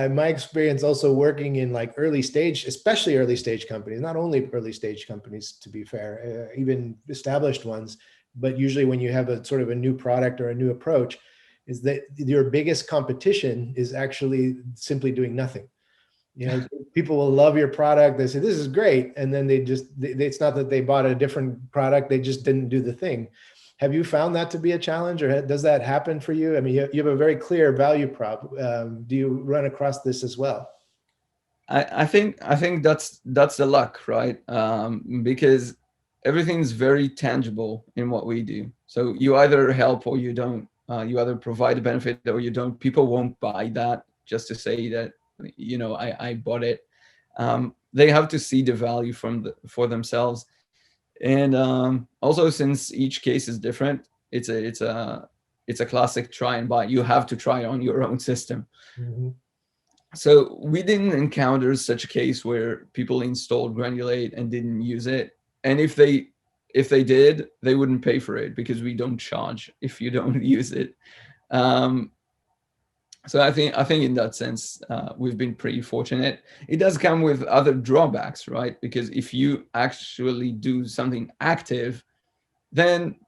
Yeah, in my experience also working in like early stage, especially early stage companies, not only early stage companies, to be fair, even established ones, but usually when you have a sort of a new product or a new approach, is that your biggest competition is actually simply doing nothing. You know, people will love your product. They say, this is great. And then it's not that they bought a different product, they just didn't do the thing. Have you found that to be a challenge, or does that happen for you? I mean, you have a very clear value prop. Do you run across this as well? I think that's the luck, right? Because everything's very tangible in what we do. So you either help or you don't. You either provide a benefit or you don't. People won't buy that just to say that, I bought it. They have to see the value for themselves. And also, since each case is different, it's a classic try and buy. You have to try on your own system. Mm-hmm. So we didn't encounter such a case where people installed Granulate and didn't use it. And if they did, they wouldn't pay for it because we don't charge if you don't use it. So I think in that sense, we've been pretty fortunate. It does come with other drawbacks, right? Because if you actually do something active, then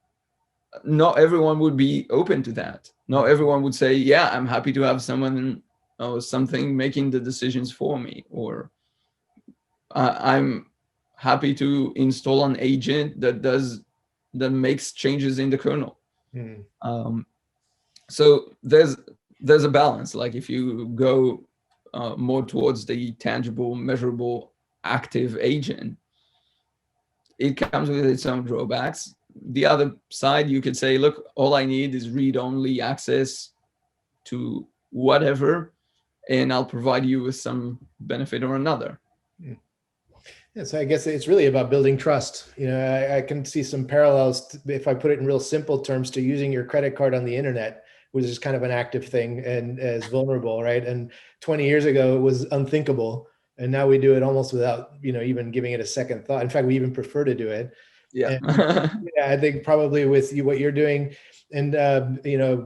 not everyone would be open to that. Not everyone would say, yeah, I'm happy to have someone or something making the decisions for me, or I'm happy to install an agent that makes changes in the kernel. So there's a balance. Like if you go more towards the tangible, measurable, active agent, it comes with its own drawbacks. The other side, you could say, look, all I need is read-only access to whatever, and I'll provide you with some benefit or another. Yeah, so I guess it's really about building trust. You know, I can see some parallels, if I put it in real simple terms, to using your credit card on the internet, which is kind of an active thing and is vulnerable, right? And 20 years ago, it was unthinkable. And now we do it almost without, even giving it a second thought. In fact, we even prefer to do it. Yeah. Yeah, I think probably with you, what you're doing, and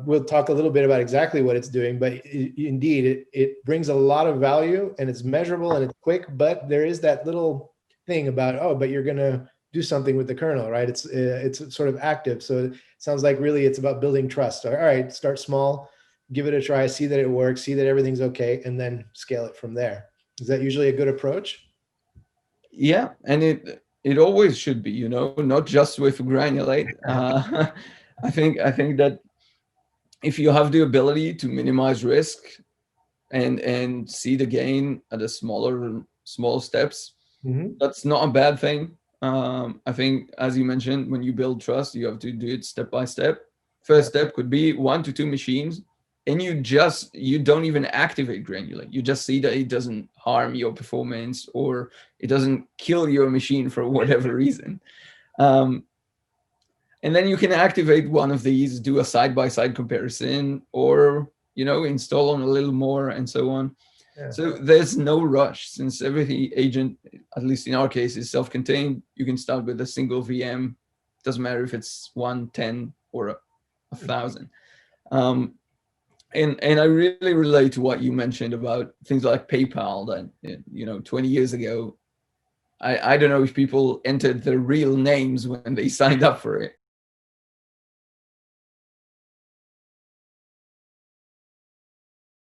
we'll talk a little bit about exactly what it's doing, but indeed, it brings a lot of value, and it's measurable and it's quick. But there is that little thing about, but you're going to do something with the kernel, right? It's sort of active. So it sounds like really it's about building trust. All right, start small, give it a try, see that it works, see that everything's okay, and then scale it from there. Is that usually a good approach? Yeah, and it always should be, not just with Granulate. I think that if you have the ability to minimize risk and see the gain at a small steps, that's not a bad thing. I think, as you mentioned, when you build trust, you have to do it step by step. First step could be 1 to 2 machines, and you don't even activate Granulate. You just see that it doesn't harm your performance or it doesn't kill your machine for whatever reason. And then you can activate one of these, do a side-by-side comparison, or install on a little more, and so on. Yeah. So there's no rush, since every agent, at least in our case, is self-contained. You can start with a single VM. Doesn't matter if it's 1, 10, or 1,000. And I really relate to what you mentioned about things like PayPal that 20 years ago, I don't know if people entered their real names when they signed up for it.